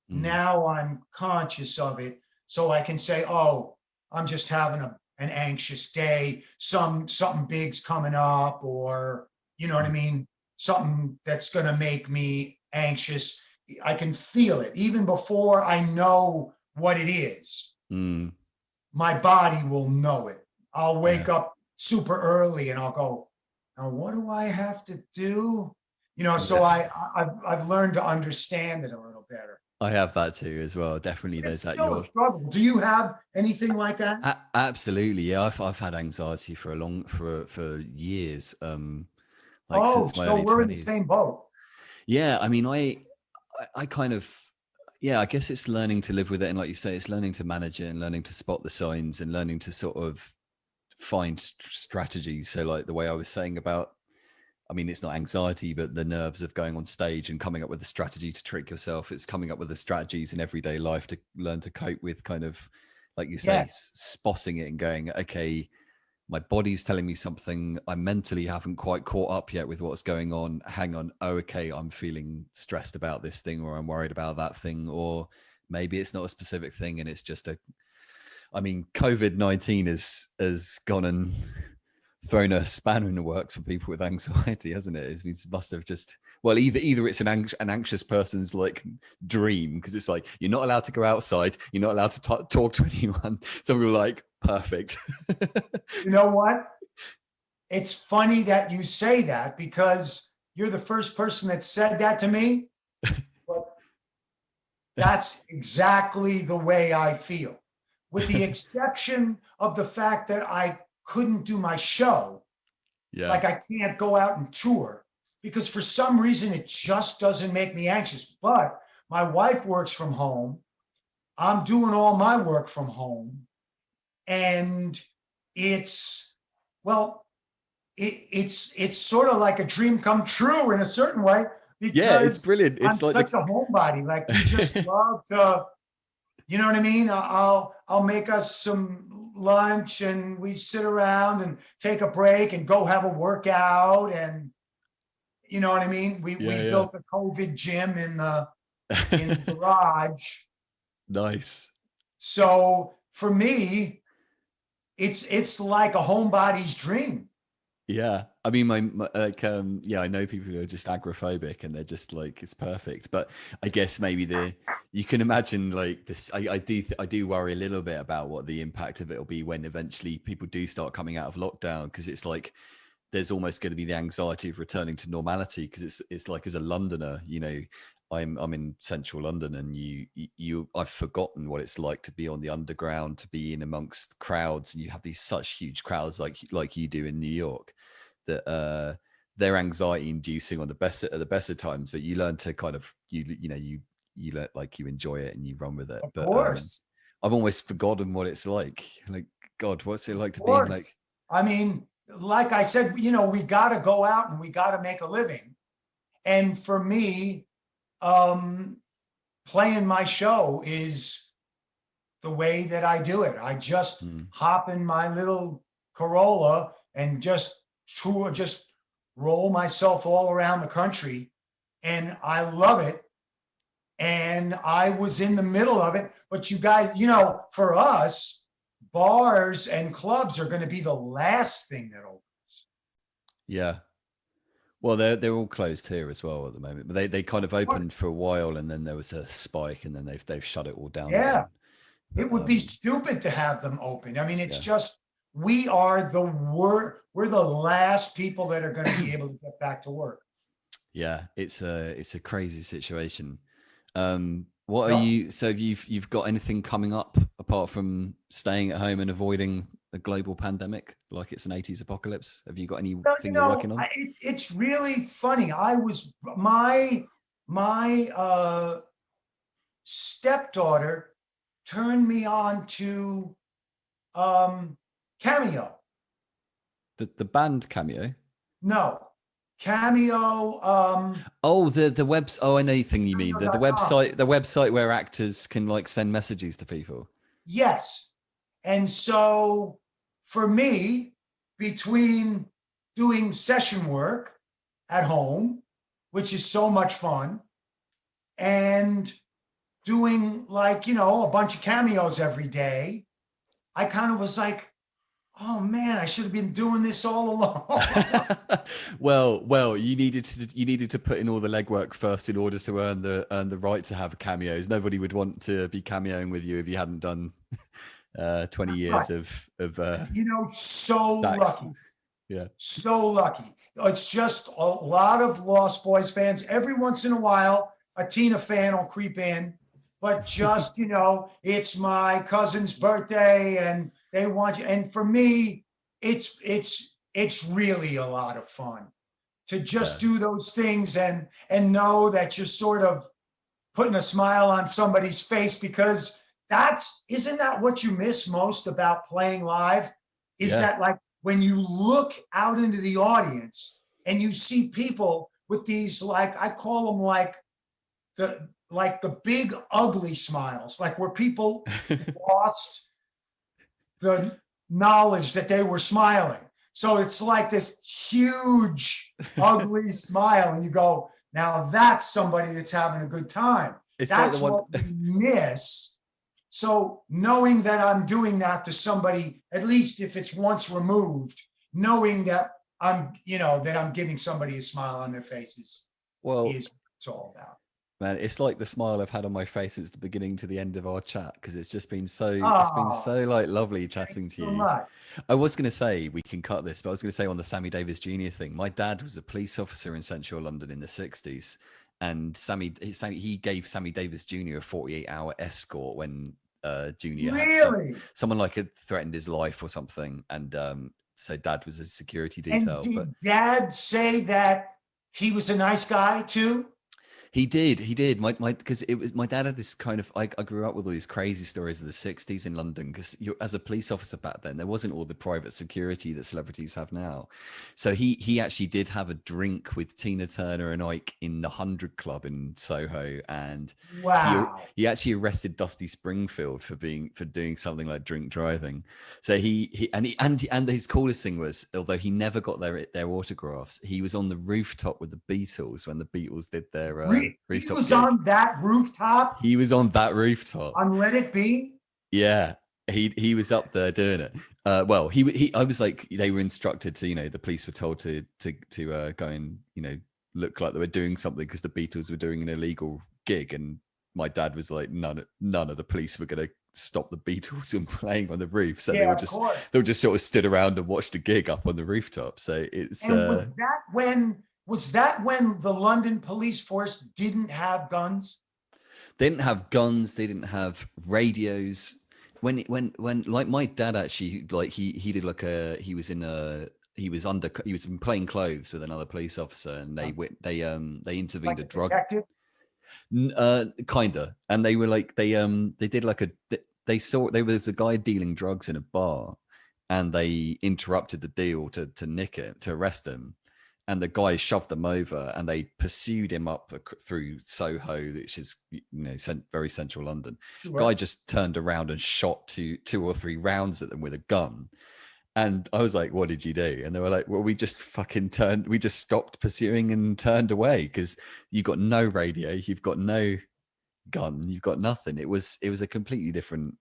Speaker 2: Now I'm conscious of it, so I can say, oh, I'm just having an anxious day. Something big's coming up, or you know what I mean? Something that's going to make me anxious. I can feel it even before I know what it is. My body will know it. I'll wake up super early and I'll go, now what do I have to do? So I've learned to understand it a little better.
Speaker 1: I have that too as well. Definitely,
Speaker 2: It's
Speaker 1: there's that.
Speaker 2: still a struggle. Do you have anything like that?
Speaker 1: Absolutely, yeah. I've had anxiety for for years. Like
Speaker 2: Oh,
Speaker 1: since my
Speaker 2: so
Speaker 1: early
Speaker 2: we're in the
Speaker 1: 20s.
Speaker 2: same boat.
Speaker 1: Yeah, I mean, I kind of, yeah, I guess it's learning to live with it, and like you say, it's learning to manage it and learning to spot the signs and learning to sort of find strategies. So, like the way I was saying about, I mean, it's not anxiety, but the nerves of going on stage and coming up with a strategy to trick yourself. It's coming up with the strategies in everyday life to learn to cope with kind of, like you say,
Speaker 2: Yes.
Speaker 1: spotting it and going, okay, my body's telling me something. I mentally haven't quite caught up yet with what's going on. Hang on. Oh, okay. I'm feeling stressed about this thing, or I'm worried about that thing, or maybe it's not a specific thing and it's just a, I mean, COVID-19 has gone and thrown a spanner in the works for people with anxiety, hasn't it? It must have just, well, either it's an anxious person's like dream, because it's like you're not allowed to go outside, you're not allowed to talk to anyone. Some people are like, perfect.
Speaker 2: You know what? It's funny that you say that because you're the first person that said that to me. But that's exactly the way I feel, with the exception of the fact that I couldn't do my show.
Speaker 1: Yeah.
Speaker 2: Like I can't go out and tour because for some reason it just doesn't make me anxious. But my wife works from home. I'm doing all my work from home. And it's, well, it's sort of like a dream come true in a certain way
Speaker 1: Yeah, it's
Speaker 2: because
Speaker 1: brilliant.
Speaker 2: I'm
Speaker 1: It's like
Speaker 2: such a homebody. Like we just love to, you know what I mean? I'll make us some lunch and we sit around and take a break and go have a workout, and you know what I mean? We
Speaker 1: yeah,
Speaker 2: built a COVID gym in the
Speaker 1: yeah.
Speaker 2: garage.
Speaker 1: Nice.
Speaker 2: So for me, it's like a homebody's dream.
Speaker 1: Yeah, I mean, my like, yeah, I know people who are just agoraphobic and they're just like, it's perfect. But I guess maybe you can imagine like this. I do worry a little bit about what the impact of it will be when eventually people do start coming out of lockdown, because it's like there's almost going to be the anxiety of returning to normality, because it's like, as a Londoner, you know, I'm in central London, and you I've forgotten what it's like to be on the underground, to be in amongst crowds, and you have these such huge crowds like you do in New York, that they're anxiety inducing on the best at the best of times, but you learn to kind of you let, like, you enjoy it and you run with it.
Speaker 2: Of
Speaker 1: But
Speaker 2: course,
Speaker 1: I've almost forgotten what it's like. Like, God, what's it like
Speaker 2: of
Speaker 1: to be in, like,
Speaker 2: course. I mean, like I said, you know, we got to go out and we got to make a living. And for me, um, playing my show is the way that I do it. I just
Speaker 1: mm,
Speaker 2: hop in my little Corolla and just tour, just roll myself all around the country. And I love it. And I was in the middle of it. But you guys, you know, for us, bars and clubs are going to be the last thing that opens.
Speaker 1: yeah. Well, they're all closed here as well at the moment, but they kind of
Speaker 2: Of
Speaker 1: opened
Speaker 2: course.
Speaker 1: for a while, and then there was a spike, and then they've shut it all down
Speaker 2: Yeah.
Speaker 1: again.
Speaker 2: It
Speaker 1: But
Speaker 2: would be stupid to have them open. I mean, it's
Speaker 1: yeah,
Speaker 2: just we're the last people that are going to be able to get back to work.
Speaker 1: yeah, it's a crazy situation. What are
Speaker 2: Yep.
Speaker 1: you? So you've got anything coming up apart from staying at home and avoiding a global pandemic like it's an 80s apocalypse? Have you got
Speaker 2: Well, you
Speaker 1: anything you're
Speaker 2: know,
Speaker 1: working on?
Speaker 2: it's really funny. I was my stepdaughter turned me on to um, Cameo.
Speaker 1: The band Cameo.
Speaker 2: No, Cameo.
Speaker 1: Oh, the webs. Oh, I know the thing you mean. The
Speaker 2: Cameo.com.
Speaker 1: website where actors can like send messages to people.
Speaker 2: Yes. And so for me, between doing session work at home, which is so much fun, and doing, like, you know, a bunch of cameos every day, I kind of was like, oh man, I should have been doing this all along.
Speaker 1: Well, you needed to put in all the legwork first in order to earn the right to have cameos. Nobody would want to be cameoing with you if you hadn't done 20
Speaker 2: That's
Speaker 1: years
Speaker 2: right.
Speaker 1: of
Speaker 2: You know, so
Speaker 1: stacks.
Speaker 2: lucky.
Speaker 1: Yeah.
Speaker 2: So lucky. It's just a lot of Lost Boys fans. Every once in a while, a Tina fan will creep in. but just, it's my cousin's birthday and they want you. And for me, it's really a lot of fun to just do those things and know that you're sort of putting a smile on somebody's face, because isn't that what you miss most about playing live? Is that like when you look out into the audience and you see people with these, like, I call them like the big ugly smiles, like where people lost the knowledge that they were smiling. So it's like this huge ugly smile, and you go, now that's somebody that's having a good time. That's like what we miss. So knowing that I'm doing that to somebody, at least if it's once removed, knowing that I'm giving somebody a smile on their faces, is what it's all about.
Speaker 1: Man, it's like the smile I've had on my face since the beginning to the end of our chat, because it's just been so like lovely chatting to you.
Speaker 2: Much.
Speaker 1: I was going to say, we can cut this, but I was going to say on the Sammy Davis Jr. thing, my dad was a police officer in central London in the 60s, and he gave Sammy Davis Jr. a 48-hour escort when Junior had someone like had threatened his life or something, and so Dad was a security detail.
Speaker 2: And did Dad say that he was a nice guy too?
Speaker 1: He did. Because it was my dad had this kind of. I grew up with all these crazy stories of the 60s in London, because as a police officer back then, there wasn't all the private security that celebrities have now. So he actually did have a drink with Tina Turner and Ike in the 100 Club in Soho, and he actually arrested Dusty Springfield for doing something like drink driving. So and his coolest thing was, although he never got their autographs, he was on the rooftop with the Beatles when the Beatles did their.
Speaker 2: He was on that rooftop?
Speaker 1: He was on that rooftop.
Speaker 2: On Let It Be?
Speaker 1: Yeah. He was up there doing it. Well, I was like, they were instructed to, the police were told to go and, look like they were doing something because the Beatles were doing an illegal gig. And my dad was like, none of the police were going to stop the Beatles from playing on the roof. So they were just sort of stood around and watched a gig up on the rooftop. So it's.
Speaker 2: And was that when the London police force didn't have guns?
Speaker 1: They didn't have guns. They didn't have radios. When like my dad actually, like he did like he was in plain clothes with another police officer, and they intervened
Speaker 2: like
Speaker 1: a drug
Speaker 2: detective?
Speaker 1: Kinda, and they were like they did like they saw there was a guy dealing drugs in a bar, and they interrupted the deal to arrest him. And the guy shoved them over, and they pursued him up through Soho, which is very central London. Right. Guy just turned around and shot two or three rounds at them with a gun. And I was like, "What did you do?" And they were like, "Well, we just stopped pursuing and turned away, because you've got no radio, you've got no gun, you've got nothing." It was a completely different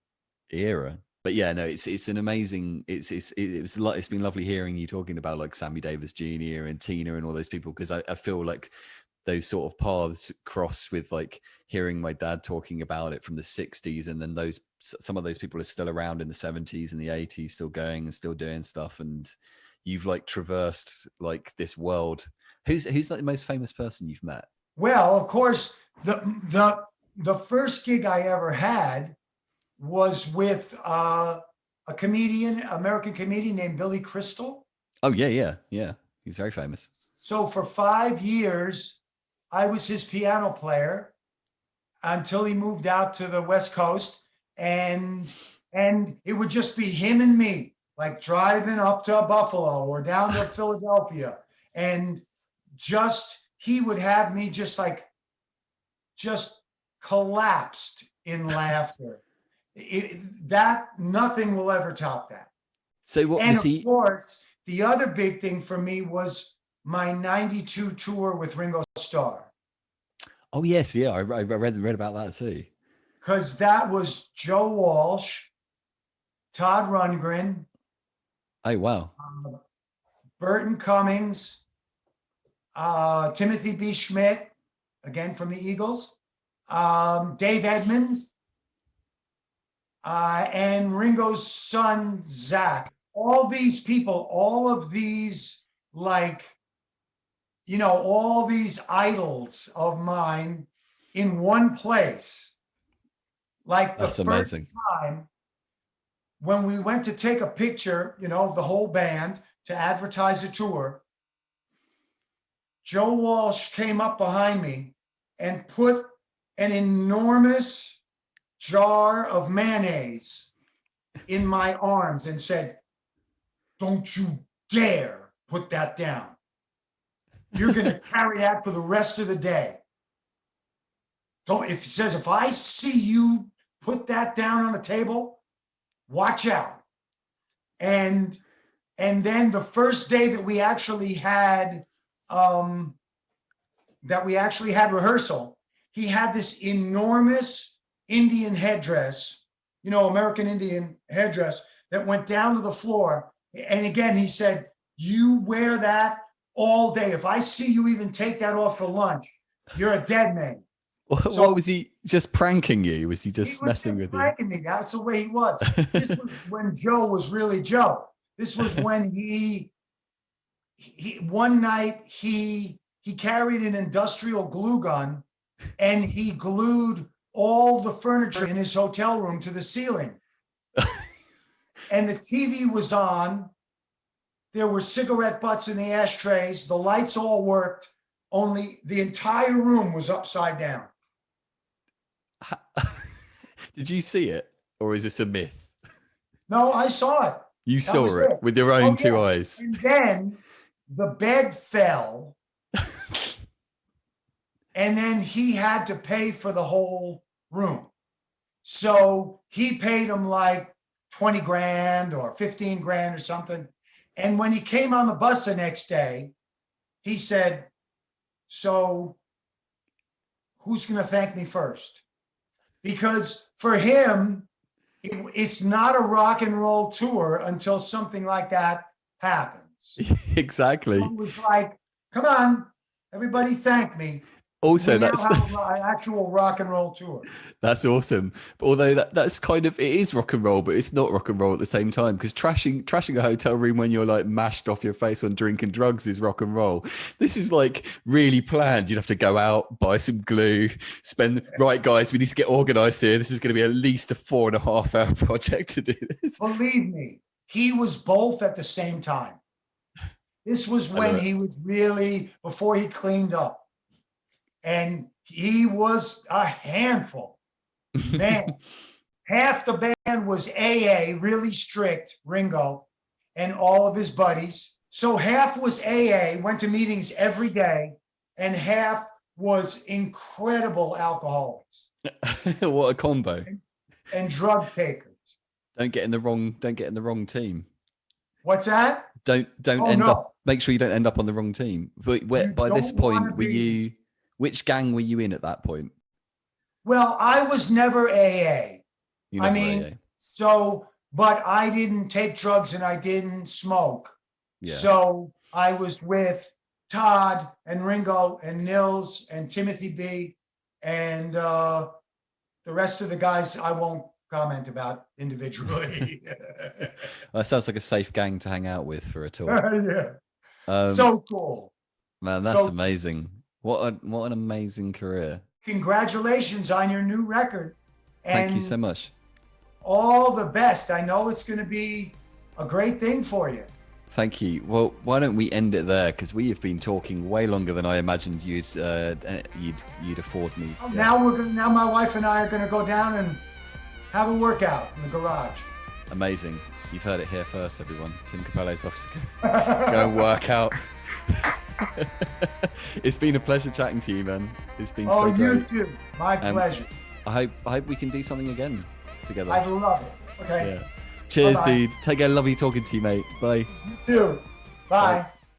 Speaker 1: era. But yeah, no, it's an amazing. It's been lovely hearing you talking about like Sammy Davis Jr. and Tina and all those people, because I feel like those sort of paths cross with like hearing my dad talking about it from the 60s, and then some of those people are still around in the 70s and the 80s, still going and still doing stuff, and you've like traversed like this world. Who's like the most famous person you've met?
Speaker 2: Well, of course, the first gig I ever had was with a American comedian named Billy Crystal.
Speaker 1: Oh, yeah. He's very famous.
Speaker 2: So for 5 years, I was his piano player until he moved out to the West Coast. And it would just be him and me, like driving up to Buffalo or down to Philadelphia. And he would have me just collapsed in laughter. Nothing will ever top that.
Speaker 1: So what was he?
Speaker 2: And of course, the other big thing for me was my 92 tour with Ringo Starr.
Speaker 1: Oh yes, yeah, I read about that too.
Speaker 2: Because that was Joe Walsh, Todd Rundgren.
Speaker 1: Oh wow.
Speaker 2: Burton Cummings, Timothy B. Schmidt, again from the Eagles, Dave Edmunds. And Ringo's son, Zach. All these people, all of these, all these idols of mine in one place. Like the
Speaker 1: That's
Speaker 2: first
Speaker 1: amazing.
Speaker 2: time when we went to take a picture, you know, of the whole band to advertise the tour, Joe Walsh came up behind me and put an enormous jar of mayonnaise in my arms and said, "Don't you dare put that down. You're going to carry that for the rest of the day. Don't," if he says, "if I see you put that down on the table, watch out." And then the first day that we actually had rehearsal, he had this enormous Indian headdress, you know, American Indian headdress that went down to the floor. And again, he said, "You wear that all day. If I see you even take that off for lunch, you're a dead man." So
Speaker 1: What was he just pranking you? Was he
Speaker 2: he
Speaker 1: just
Speaker 2: was
Speaker 1: messing with you?
Speaker 2: pranking me. That's the way he was. This was when Joe was really Joe. This was when he one night he carried an industrial glue gun and he glued all the furniture in his hotel room to the ceiling. And the TV was on. There were cigarette butts in the ashtrays. The lights all worked. Only the entire room was upside down.
Speaker 1: Did you see it, or is this a myth?
Speaker 2: No, I saw it.
Speaker 1: You
Speaker 2: That
Speaker 1: saw
Speaker 2: was
Speaker 1: it with your own two eyes.
Speaker 2: And then the bed fell. And then he had to pay for the whole room. So he paid him like 20 grand or 15 grand or something. And when he came on the bus the next day, he said, "So who's going to thank me first?" Because for him, it's not a rock and roll tour until something like that happens.
Speaker 1: Exactly.
Speaker 2: So it was like, "Come on, everybody thank me."
Speaker 1: Also,
Speaker 2: We now
Speaker 1: that's
Speaker 2: have an actual rock and roll tour.
Speaker 1: that's awesome. But although that's kind of, it is rock and roll, but it's not rock and roll at the same time, because trashing a hotel room when you're like mashed off your face on drinking drugs is rock and roll. This is like really planned. You'd have to go out, buy some glue, right, guys, we need to get organized here. This is going to be at least a 4.5 hour project to do this.
Speaker 2: Believe me, he was both at the same time. This was when he was really, before he cleaned up. And he was a handful. Man, half the band was AA, really strict, Ringo, and all of his buddies. So half was AA, went to meetings every day, and half was incredible alcoholics.
Speaker 1: What a combo.
Speaker 2: And drug takers.
Speaker 1: Don't get in the wrong team.
Speaker 2: What's that?
Speaker 1: Don't up. Make sure you don't end up on the wrong team. But by this point, which gang were you in at that point?
Speaker 2: Well, I was never AA.
Speaker 1: AA.
Speaker 2: But I didn't take drugs and I didn't smoke.
Speaker 1: Yeah.
Speaker 2: So I was with Todd and Ringo and Nils and Timothy B. And the rest of the guys I won't comment about individually.
Speaker 1: That sounds like a safe gang to hang out with for a tour.
Speaker 2: Yeah. So cool.
Speaker 1: Man, that's amazing. What an amazing career.
Speaker 2: Congratulations on your new record. And
Speaker 1: thank you so much.
Speaker 2: All the best. I know it's going to be a great thing for you.
Speaker 1: Thank you. Well, why don't we end it there? Because we have been talking way longer than I imagined you'd afford me.
Speaker 2: Oh, yeah. Now my wife and I are going to go down and have a workout in the garage.
Speaker 1: Amazing. You've heard it here first, everyone. Tim Cappello's off to go and work out. It's been a pleasure chatting to you, man. It's been so great.
Speaker 2: You too. My pleasure.
Speaker 1: I hope we can do something again together.
Speaker 2: I love it. Okay.
Speaker 1: Yeah. Cheers,
Speaker 2: Bye-bye.
Speaker 1: dude. Take care. Lovely talking to you, mate. Bye.
Speaker 2: You too. Bye. Bye.